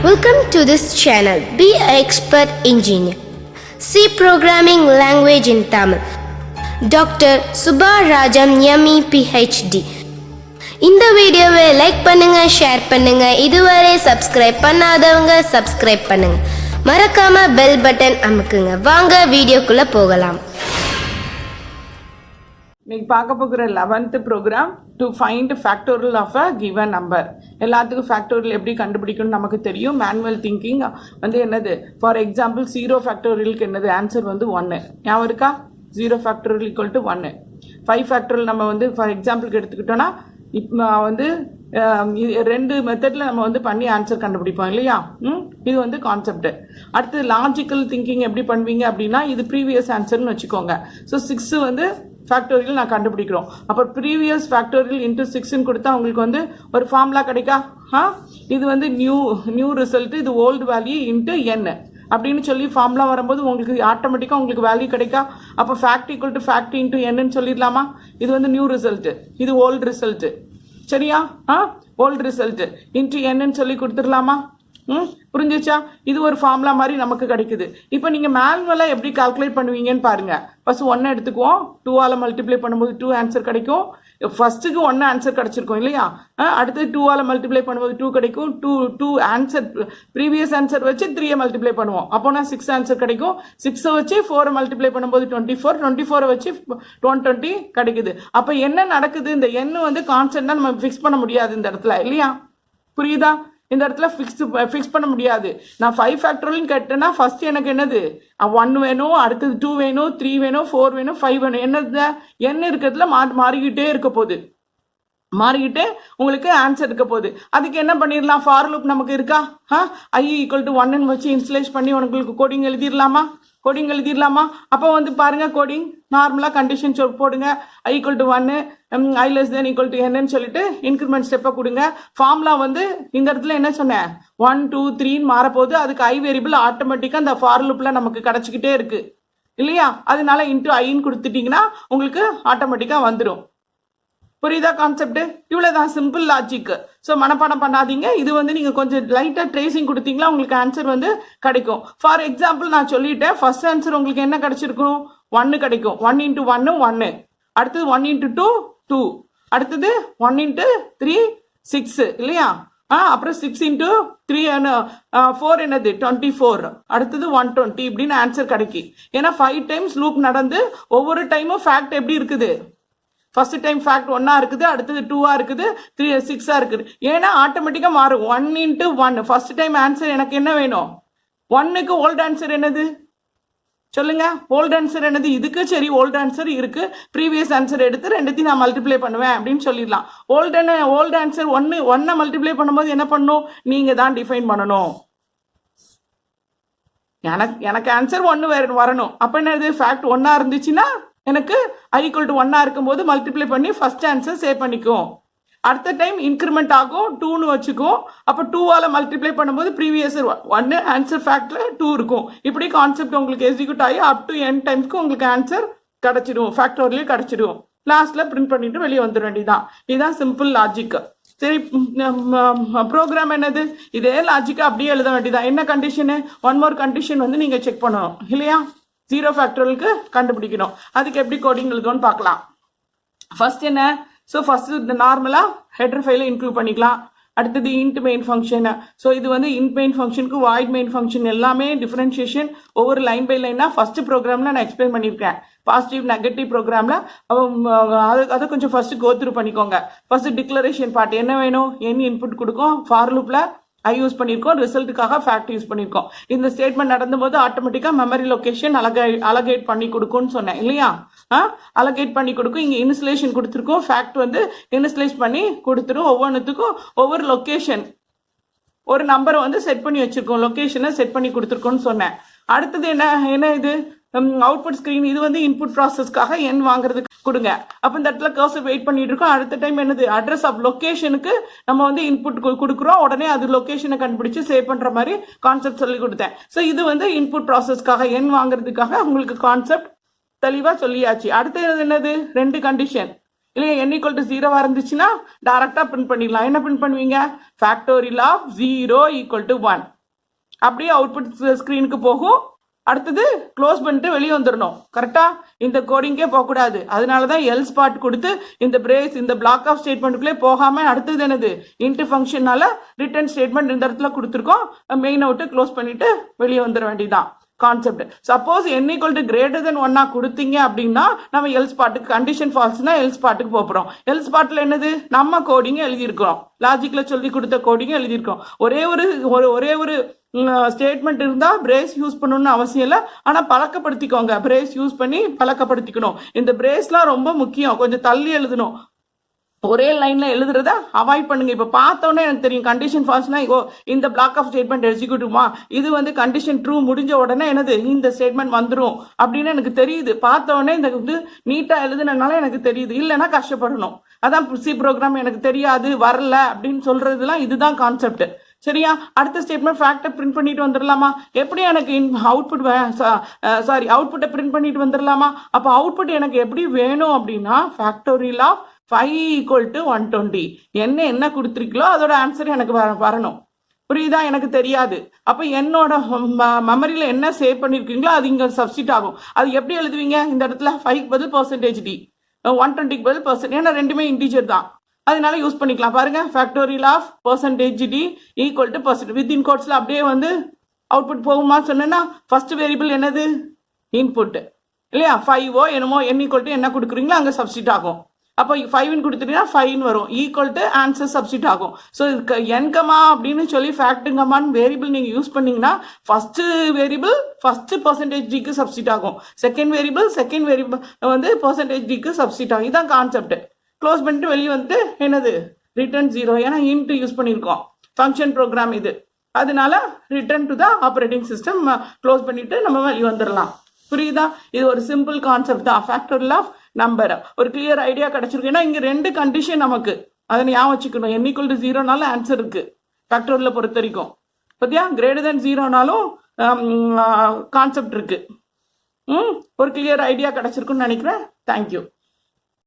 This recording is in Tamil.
Welcome to this channel. Be an expert engineer. C programming language in Tamil. Dr. Suba Rajam ME PhD. இந்த வீடியோவை லைக் பண்ணுங்க, ஷேர் பண்ணுங்க. இதுவரை சப்ஸ்கிரைப் பண்ணாதவங்க சப்ஸ்கிரைப் பண்ணுங்க. மறக்காம பெல் பட்டன் அமுக்குங்க. வாங்க வீடியோக்குள்ள போகலாம். இன்னைக்கு பார்க்க போகிற 11th program to find factorial of a given number. எல்லாத்துக்கும் ஃபேக்டோரியல் எப்படி கண்டுபிடிக்கணும்னு நமக்கு தெரியும். மேனுவல் திங்கிங் வந்து என்னது, ஃபார் எக்ஸாம்பிள் 0 ஃபேக்டோரியலுக்கு என்னது ஆன்சர் வந்து 1. ஞாபகம் இருக்கா? 0 ஃபேக்டோரியல் ஈக்குவல் டு 1. 5 ஃபேக்டோரியல் நம்ம வந்து ஃபார் எக்ஸாம்பிளுக்கு எடுத்துக்கிட்டோன்னா இப்போ வந்து 2 மெத்தடில் நம்ம வந்து பண்ணி ஆன்சர் கண்டுபிடிப்போம் இல்லையா? இது வந்து கான்செப்ட். அடுத்து லாஜிக்கல் திங்கிங் எப்படி பண்ணுவீங்க அப்படின்னா, இது ப்ரீவியஸ் ஆன்சர்னு வச்சுக்கோங்க. ஸோ 6 வந்து ஃபேக்டோரியல் நான் கண்டுபிடிக்கிறோம். அப்போ ப்ரீவியஸ் ஃபேக்டோரியல் இன்ட்டு 6ன்னு கொடுத்தா உங்களுக்கு வந்து ஒரு ஃபார்முலா கிடைக்கா? இது வந்து நியூ ரிசல்ட், இது ஓல்டு வேல்யூ இன்ட்டு என் அப்படின்னு சொல்லி ஃபார்முலா வரும்போது உங்களுக்கு ஆட்டோமேட்டிக்காக உங்களுக்கு வேல்யூ கிடைக்கா? அப்போ fact equal to fact into என்னன்னு சொல்லிடலாமா? இது வந்து நியூ ரிசல்ட்டு, இது ஓல்டு ரிசல்ட்டு. சரியா? ஓல்டு ரிசல்ட்டு இன்ட்டு என்னன்னு சொல்லி கொடுத்துடலாமா? புரிஞ்சிச்சா? இது ஒரு ஃபார்முலா மாதிரி நமக்கு கிடைக்குது. இப்போ நீங்கள் மேனுவலாக எப்படி கால்குலேட் பண்ணுவீங்கன்னு பாருங்க. ஃபர்ஸ்ட் 1 எடுத்துக்குவோம். 2ஆல் மல்டிப்ளை பண்ணும்போது 2 ஆன்சர் கிடைக்கும். ஃபர்ஸ்ட்டுக்கு 1 ஆன்சர் கிடைச்சிருக்கும் இல்லையா? அடுத்து 2ஆல் மல்டிப்ளை பண்ணும்போது 2 கிடைக்கும். 2 ஆன்சர் ப்ரீவியஸ் ஆன்சர் வச்சு 3 மல்டிப்ளை பண்ணுவோம். அப்போனா 6 ஆன்சர் கிடைக்கும். 6 வச்சு 4 மல்டிப்ளை பண்ணும்போது 24, 24 வச்சு 120 கிடைக்குது. அப்போ என்ன நடக்குது? இந்த எண் வந்து கான்ஸ்டன்டாக நம்ம ஃபிக்ஸ் பண்ண முடியாது இந்த இடத்துல இல்லையா? புரியுதா? இந்த இடத்துல ஃபிக்ஸ் பண்ண முடியாது. நான் 5 ஃபேக்டோரியல்னு கேட்டேன்னா ஃபர்ஸ்ட் எனக்கு என்னது 1 வேணும், அடுத்தது 2 வேணும், 3 வேணும், 4 வேணும், 5 வேணும். என்னது என்ன இருக்கிறதுல மாறிக்கிட்டே இருக்க போகுது, மாறிக்கிட்டே உங்களுக்கு ஆன்சர் இருக்க போகுது. அதுக்கு என்ன பண்ணிடலாம்? ஃபார் லூப் நமக்கு இருக்கா? I ஈக்குவல் டு 1ன்னு வச்சு இன்ஸ்டலேட் பண்ணி உங்களுக்கு கோடிங் எழுதிடலாமா? அப்போ வந்து பாருங்க, கோடிங் நார்மலாக கண்டிஷன் போடுங்க. I equal to 1, I less then equal to என்னன்னு சொல்லிட்டு இன்க்ரிமெண்ட் ஸ்டெப்பை கொடுங்க. ஃபார்முலா வந்து இந்த இடத்துல என்ன சொன்னேன், 1 2 3ன்னு மாறப்போகுது. அதுக்கு I வேரியபிள் ஆட்டோமேட்டிக்காக அந்த ஃபார் லூப்ல நமக்கு கிடைச்சிக்கிட்டே இருக்கு இல்லையா? அதனால இன்ட்டு ஐன்னு கொடுத்துட்டீங்கன்னா உங்களுக்கு ஆட்டோமேட்டிக்காக வந்துடும். புரியுதா கான்செப்ட்? இவ்வளோதான், சிம்பிள் லாஜிக். ஸோ மனப்பாடம் பண்ணாதீங்க. இது வந்து நீங்கள் கொஞ்சம் லைட்டாக ட்ரேசிங் கொடுத்தீங்களா உங்களுக்கு ஆன்சர் வந்து கிடைக்கும். ஃபார் எக்ஸாம்பிள் நான் சொல்லிட்டேன், ஃபர்ஸ்ட் ஆன்சர் உங்களுக்கு என்ன கிடைச்சிருக்கும்? 1 கிடைக்கும். 1 இன்ட்டு 1 1, அடுத்தது 1 இன்ட்டு 2 2, அடுத்தது 1 இன்ட்டு 3 6 இல்லையா? அப்புறம் 6 இன்ட்டு 3 4 என்னது 24, அடுத்தது 120 இப்படின்னு ஆன்சர் கிடைக்கும். ஏன்னா 5 டைம்ஸ் லூப் நடந்து ஒவ்வொரு டைமும் ஃபேக்ட் எப்படி இருக்குது? ஃபர்ஸ்ட் டைம் ஃபேக்ட் 1 இருக்குது, அடுத்தது 2 இருக்குது, 3 6 இருக்குது. ஏன்னா ஆட்டோமேட்டிக்காக மாறும். 1 இன்ட்டு 1 ஃபர்ஸ்ட் டைம் ஆன்சர் எனக்கு என்ன வேணும்? 1க்கு ஓல்டு ஆன்சர் என்னது சொல்லுங்க? ஓல்டு ஆன்சர் என்னது? இதுக்கு சரி ஓல்டு ஆன்சர் இருக்கு, ப்ரீவியஸ் ஆன்சர் எடுத்து ரெண்டுத்தையும் நான் மல்டிப்ளை பண்ணுவேன் அப்படின்னு சொல்லிடலாம். ஓல்டு ஆன்சர் 1 மல்டிப்ளை பண்ணும்போது என்ன பண்ணணும்? நீங்க தான் டிஃபைன் பண்ணணும். எனக்கு ஆன்சர் 1 வரணும். அப்ப என்னது? ஃபேக்ட் 1 இருந்துச்சுன்னா எனக்கு I ஈக்குவல் டு 1 இருக்கும்போது மல்டிப்ளை பண்ணி ஃபர்ஸ்ட் ஆன்சர் சேவ் பண்ணிக்கும். அடுத்த டைம் இன்க்ரிமெண்ட் ஆகும், 2ன்னு வச்சுக்கும். அப்போ 2ஆல் மல்டிப்ளை பண்ணும்போது ப்ரீவியஸ் 1 ஆன்சர் ஃபேக்ட்ல 2 இருக்கும். இப்படி கான்செப்ட் உங்களுக்கு எக்ஸிக்யூட் ஆகி அப் டு n டைம்ஸ்க்கு உங்களுக்கு ஆன்சர் கிடைச்சிடும், ஃபேக்டோரியல் கிடைச்சிடும். லாஸ்ட்ல பிரிண்ட் பண்ணிட்டு வெளியே வந்துட வேண்டியதான். இதுதான் சிம்பிள் லாஜிக். சரி, ப்ரோக்ராம் என்னது? இதே லாஜிக்கா அப்படியே எழுத வேண்டியதான். என்ன கண்டிஷனு? 1 மோர் கண்டிஷன் வந்து நீங்க செக் பண்ணணும் இல்லையா? 0 ஃபேக்டோரியலுக்கு கண்டுபிடிக்கணும். அதுக்கு எப்படி கோடிங் எழுதுவோன்னு பார்க்கலாம். ஃபர்ஸ்ட் என்ன? ஸோ ஃபர்ஸ்ட் நார்மலாக ஹெடர் ஃபைலை இன்க்ளூட் பண்ணிக்கலாம். அடுத்தது இன்ட் மெயின் ஃபங்க்ஷன். ஸோ இது வந்து இன்ட் மெயின் ஃபங்க்ஷனுக்கு வாய்ட் மெயின் ஃபங்க்ஷன் எல்லாமே டிஃபரன்ஷியேஷன் ஒவ்வொரு லைன் பை லைனாக ஃபர்ஸ்ட் ப்ரோக்ராமில் நான் எக்ஸ்பிளைன் பண்ணியிருக்கேன். பாசிட்டிவ் நெகட்டிவ் ப்ரோக்ராமில் அதை கொஞ்சம் ஃபர்ஸ்ட் கோத்ரூ பண்ணிக்கோங்க. ஃபர்ஸ்ட் டிக்ளரேஷன் பார்ட் என்ன வேணும்? என்ன இன்புட் கொடுக்கும்? ஃபார் லூப்பில் I யூஸ் பண்ணியிருக்கோம், ரிசல்ட்டுக்காக ஃபேக்ட் யூஸ் பண்ணியிருக்கோம். இந்த ஸ்டேட்மெண்ட் நடந்தும்போது ஆட்டோமேட்டிக்காக மெமரி லொக்கேஷன் அலகேட் பண்ணி கொடுக்கும்னு சொன்னேன் இல்லையா? அலகேட் பண்ணி கொடுக்கும். இங்கே இன்ஸ்டலேஷன் கொடுத்துருக்கோம், ஃபேக்ட் வந்து இன்ஸ்டலேட் பண்ணி கொடுத்துரும். ஒவ்வொன்றுத்துக்கும் ஒவ்வொரு லொக்கேஷன் ஒரு நம்பரை வந்து செட் பண்ணி வச்சிருக்கோம், லொக்கேஷனை செட் பண்ணி கொடுத்துருக்கோன்னு சொன்னேன். அடுத்தது என்ன இது? Output screen. இது வந்து இன்புட் ப்ராசஸ்க்காக எண் வாங்குறதுக்கு கொடுங்க. அப்போ இந்த இடத்துல கர்சர் வெயிட் பண்ணிட்டு இருக்கோம். அடுத்த டைம் என்னது? அட்ரஸ் ஆஃப் லொக்கேஷனுக்கு நம்ம வந்து இன்புட் கொடுக்குறோம். உடனே அது லொக்கேஷனை கண்டுபிடிச்சு சேவ் பண்ற மாதிரி கான்செப்ட் சொல்லி கொடுத்தேன். ஸோ இது வந்து இன்புட் ப்ராசஸ்க்காக எண் வாங்குறதுக்காக உங்களுக்கு கான்செப்ட் தெளிவா சொல்லியாச்சு. அடுத்தது என்னது? 2 கண்டிஷன். இல்லையா n ஈக்குவல் டு 0 இருந்துச்சுன்னா டைரக்டா பிரிண்ட் பண்ணிடலாம். என்ன பிரிண்ட் பண்ணுவீங்க? Factorial of 0 equal to 1. அப்படியே அவுட்புட் ஸ்கிரீனுக்கு போகும். அடுத்தது க்ளோஸ் பண்ணிட்டு வெளியே வந்துடணும். கரெக்டா? இந்த கோடிங்கே போகக்கூடாது. அதனாலதான் எல்ஸ் பார்ட் கொடுத்து இந்த பிரேஸ் இந்த பிளாக் ஆஃப் ஸ்டேட்மெண்ட்டுக்குள்ளே போகாம அடுத்தது என்னது இன்ட்டு ஃபங்க்ஷனால ரிட்டர்ன் ஸ்டேட்மெண்ட் இந்த இடத்துல கொடுத்துருக்கோம். மெயின் அவுட்டு க்ளோஸ் பண்ணிட்டு வெளியே வந்துட வேண்டியதான் concept. Suppose n equal to greater than 1 கொடுத்தீங்க அப்படின்னா நம்ம எல்ஸ் பார்ட்டுக்கு கண்டிஷன் ஃபால்ஸ்னா எல்ஸ் பார்ட்டுக்கு போகிறோம். எல்ஸ் பார்ட்டில் என்னது நம்ம கோடிங்க எழுதியிருக்கிறோம். லாஜிக்ல சொல்லி கொடுத்த கோடிங்க எழுதியிருக்கோம். ஒரே ஒரு ஸ்டேட்மெண்ட் இருந்தா பிரேஸ் யூஸ் பண்ணணும்னு அவசியம் இல்லை. ஆனா பழக்கப்படுத்திக்கோங்க. பிரேஸ் யூஸ் பண்ணி பழக்கப்படுத்திக்கணும். இந்த பிரேஸ்லாம் ரொம்ப முக்கியம். கொஞ்சம் தள்ளி எழுதணும். ஒரே லைன்ல எழுதுறத அவாய்ட் பண்ணுங்க. இப்ப பார்த்தோன்னே எனக்கு தெரியும் கண்டிஷன் ஃபால்ஸ்னா இந்த பிளாக் ஆஃப் ஸ்டேட்மெண்ட் எக்ஸிக்யூட்டிவா இது வந்து கண்டிஷன் ட்ரூ முடிஞ்ச உடனே என்னது இந்த ஸ்டேட்மெண்ட் வந்துடும் அப்படின்னு எனக்கு தெரியுது. பார்த்தோன்னே இந்த வந்து நீட்டா எழுதுனால எனக்கு தெரியுது. இல்லைன்னா கஷ்டப்படணும். அதான் சி ப்ரோக்ராம் எனக்கு தெரியாது வரல அப்படின்னு சொல்றதுலாம் இதுதான் கான்செப்ட். சரியா? அடுத்த ஸ்டேட்மெண்ட் ஃபேக்டை பிரிண்ட் பண்ணிட்டு வந்துடலாமா? எப்படி எனக்கு அவுட்புட்டை பிரிண்ட் பண்ணிட்டு வந்துடலாமா? அப்போ அவுட்புட் எனக்கு எப்படி வேணும் அப்படின்னா ஃபேக்டோரியல் ஆஃப் 5 ஈக்குவல் டு 120 என்ன கொடுத்துருக்கீங்களோ அதோட ஆன்சர் எனக்கு வரணும். புரியுதா? எனக்கு தெரியாது. அப்போ என்னோட மெமரியில் என்ன சேவ் பண்ணியிருக்கீங்களோ அது இங்கே சப்ஸ்டிட் ஆகும். அது எப்படி எழுதுவீங்க? இந்த இடத்துல 5க்கு பதில் %d 120க்கு பதில் %. ஏன்னா ரெண்டுமே இன்டீஜர் தான். அதனால யூஸ் பண்ணிக்கலாம். பாருங்க factorial of %d equal to %. Within கோட்ஸ்ல அப்படியே வந்து அவுட்புட் போகுமா சொன்னா ஃபர்ஸ்ட் வேரியபிள் என்னது? இன்புட் இல்லையா? 5ஓ என்னமோ n ஈக்குவல் டு என்ன கொடுக்குறீங்களோ அங்கே சப்ஸ்டிட் ஆகும். அப்போ 5 கொடுத்துட்டீங்கன்னா 5 வரும். ஈக்குவல் டு ஆன்சர் சப்ஸ்டிட் ஆகும். ஸோ என்கமா அப்படின்னு சொல்லி ஃபேக்டுங்கமான்னு வேரியபிள் நீங்கள் யூஸ் பண்ணீங்கன்னா ஃபர்ஸ்ட் வேரியபிள் ஃபர்ஸ்ட் %dக்கு சப்ஸ்டிட் ஆகும். செகண்ட் வேரியபிள் வந்து %dக்கு சப்ஸ்டிட் ஆகும். இதுதான் கான்செப்ட். க்ளோஸ் பண்ணிட்டு வெளியே வந்துட்டு என்னது ரிட்டர்ன் 0. ஏன்னா இன்ட்டு யூஸ் பண்ணியிருக்கோம். ஃபங்க்ஷன் ப்ரோக்ராம் இது. அதனால return to the operating system close பண்ணிட்டு நம்ம வெளியே வந்துடலாம். புரியுதா? இது ஒரு சிம்பிள் கான்செப்ட் தான். ஃபேக்டோரியல் ஆஃப் நம்பர் ஒரு கிளியர் ஐடியா கிடைச்சிருக்கு. ஏன்னா இங்க ரெண்டு கண்டிஷன் நமக்கு அதை ஞாபகம் வச்சுக்கணும். n ஈக்குவல் டு 0 ஆன்சர் இருக்கு ஃபேக்டோரியல் பொறுத்த வரைக்கும். பத்தியா? கிரேட்டர் தென் 0 கான்செப்ட் இருக்கு. ஒரு கிளியர் ஐடியா கிடைச்சிருக்குன்னு நினைக்கிறேன். தேங்க்யூ.